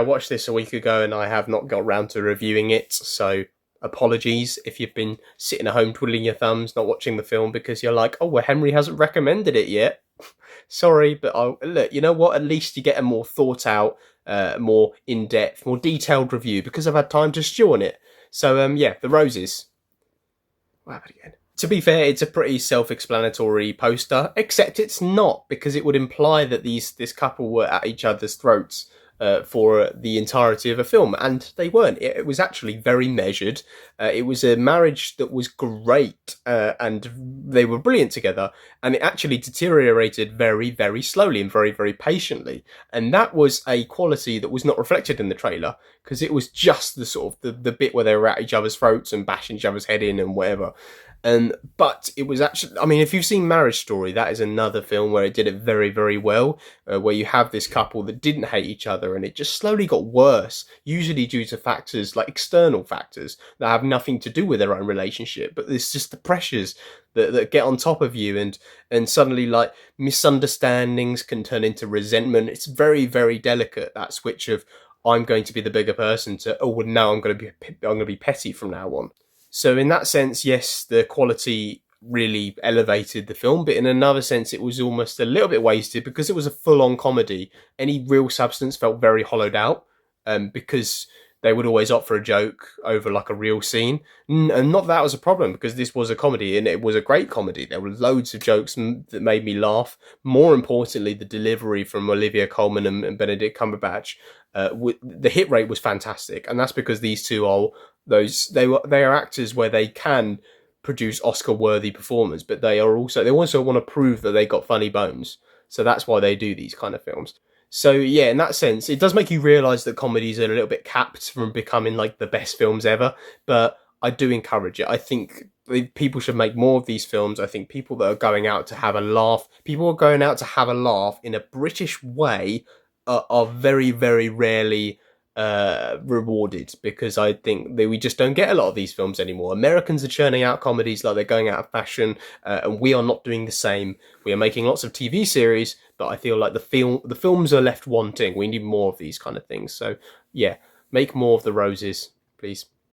I watched this a week ago and I have not got round to reviewing it, so apologies if you've been sitting at home twiddling your thumbs, not watching the film because you're like, oh, well, Henry hasn't recommended it yet. Sorry, but look, you know what? At least you get a more thought out, more in depth, more detailed review because I've had time to stew on it. So, yeah, The Roses. What happened again? To be fair, it's a pretty self-explanatory poster, except it's not, because it would imply that this couple were at each other's throats for the entirety of a film, and they weren't. It was actually very measured. It was a marriage that was great, and they were brilliant together, and it actually deteriorated very, very slowly and very, very patiently. And that was a quality that was not reflected in the trailer, because it was just the sort of the bit where they were at each other's throats and bashing each other's head in and whatever. But it was actually, I mean, if you've seen Marriage Story, that is another film where it did it very, very well, where you have this couple that didn't hate each other and it just slowly got worse, usually due to factors like external factors that have nothing to do with their own relationship, but it's just the pressures that get on top of you, and suddenly like misunderstandings can turn into resentment. It's very, very delicate, that switch of I'm going to be the bigger person to, oh, well, no, I'm going to be petty from now on. So in that sense, yes, the quality really elevated the film, but in another sense, it was almost a little bit wasted because it was a full-on comedy. Any real substance felt very hollowed out, because they would always opt for a joke over like a real scene. And not that was a problem because this was a comedy and it was a great comedy. There were loads of jokes that made me laugh. More importantly, the delivery from Olivia Colman and Benedict Cumberbatch, the hit rate was fantastic. And that's because these two are they are actors where they can produce Oscar worthy performance, but they also want to prove that they got funny bones. So that's why they do these kind of films. So yeah, in that sense, it does make you realise that comedies are a little bit capped from becoming like the best films ever. But I do encourage it. I think people should make more of these films. I think people that are going out to have a laugh, people who are going out to have a laugh in a British way, are very, very rarely rewarded, because I think that we just don't get a lot of these films anymore. Americans are churning out comedies like they're going out of fashion, and we are not doing the same. We are making lots of TV series, but I feel like the films are left wanting. We need more of these kind of things. So yeah, make more of The Roses, please.